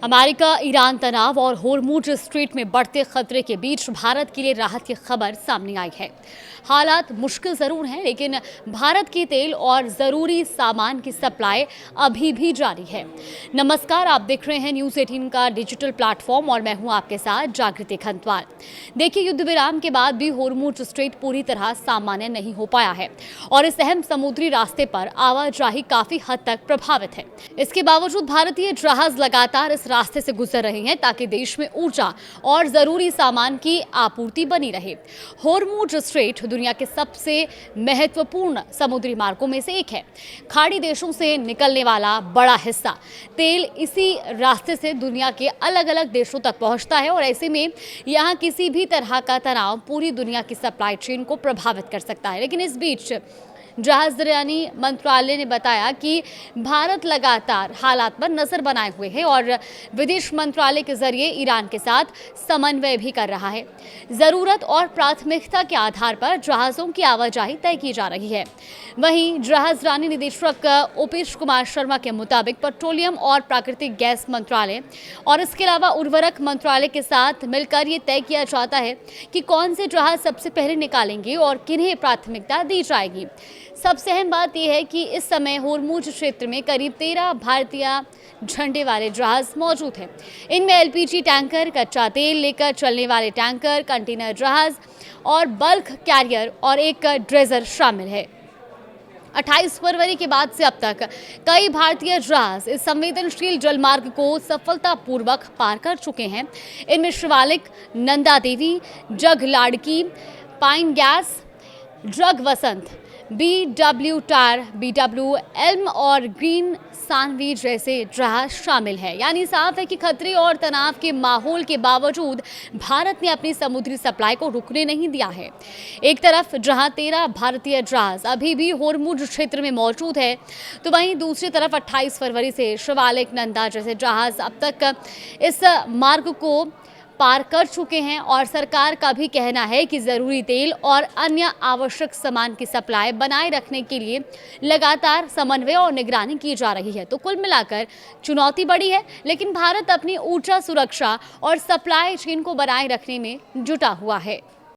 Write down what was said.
America Iran तनाव और Hormuz strait में बढ़ते खतरे के बीच भारत के लिए राहत की खबर सामने आई है। हालात मुश्किल जरूर हैं, लेकिन भारत की तेल और जरूरी सामान की सप्लाई अभी भी जारी है। नमस्कार, आप देख रहे हैं न्यूज़ 18 का डिजिटल प्लेटफॉर्म और मैं हूं आपके साथ जागृति खंतवाल। देखिए, युद्ध विराम के बाद भी होर्मुज स्ट्रेट पूरी तरह सामान्य नहीं हो पाया है और इस अहम समुद्री रास्ते पर आवाजाही काफी हद तक प्रभावित है। इसके बावजूद भारतीय जहाज लगातार इस रास्ते से गुजर रहे हैं ताकि देश में ऊर्जा और जरूरी सामान की आपूर्ति बनी रहे। होर्मुज स्ट्रेट दुनिया के सबसे महत्वपूर्ण समुद्री मार्गों में से एक है। खाड़ी देशों से निकलने वाला बड़ा हिस्सा तेल इसी रास्ते से दुनिया के अलग अलग देशों तक पहुंचता है और ऐसे में यहाँ किसी भी तरह का तनाव पूरी दुनिया की सप्लाई चेन को प्रभावित कर सकता है। लेकिन इस बीच जहाजरानी मंत्रालय ने बताया कि भारत लगातार हालात पर नजर बनाए हुए है और विदेश मंत्रालय के जरिए ईरान के साथ समन्वय भी कर रहा है। जरूरत और प्राथमिकता के आधार पर जहाजों की आवाजाही तय की जा रही है। वहीं जहाजरानी निदेशक उपेश कुमार शर्मा के मुताबिक पेट्रोलियम और प्राकृतिक गैस मंत्रालय और इसके अलावा उर्वरक मंत्रालय के साथ मिलकर ये तय किया जाता है कि कौन से जहाज सबसे पहले निकालेंगे और किन्हें प्राथमिकता दी जाएगी। सबसे अहम बात यह है कि इस समय होर्मुज क्षेत्र में करीब 13 भारतीय झंडे वाले जहाज मौजूद हैं। इनमें एलपीजी टैंकर, कच्चा तेल लेकर चलने वाले टैंकर, कंटेनर जहाज और बल्क कैरियर और एक ड्रेजर शामिल है। 28 फरवरी के बाद से अब तक कई भारतीय जहाज इस संवेदनशील जलमार्ग को सफलतापूर्वक पार कर चुके हैं। इनमें शिवालिक, नंदा देवी, जग लाड़की, पाइन गैस, जग वसंत, BW टार, BW एल्म और ग्रीन सानवी जैसे जहाज शामिल है। यानी साफ है कि खतरे और तनाव के माहौल के बावजूद भारत ने अपनी समुद्री सप्लाई को रुकने नहीं दिया है। एक तरफ जहां 13 भारतीय जहाज अभी भी होर्मुज क्षेत्र में मौजूद है, तो वहीं दूसरी तरफ 28 फरवरी से शिवालिक, नंदा जैसे जहाज अब तक इस मार्ग को पार कर चुके हैं और सरकार का भी कहना है कि जरूरी तेल और अन्य आवश्यक सामान की सप्लाई बनाए रखने के लिए लगातार समन्वय और निगरानी की जा रही है। तो कुल मिलाकर चुनौती बड़ी है, लेकिन भारत अपनी ऊर्जा सुरक्षा और सप्लाई चेन को बनाए रखने में जुटा हुआ है।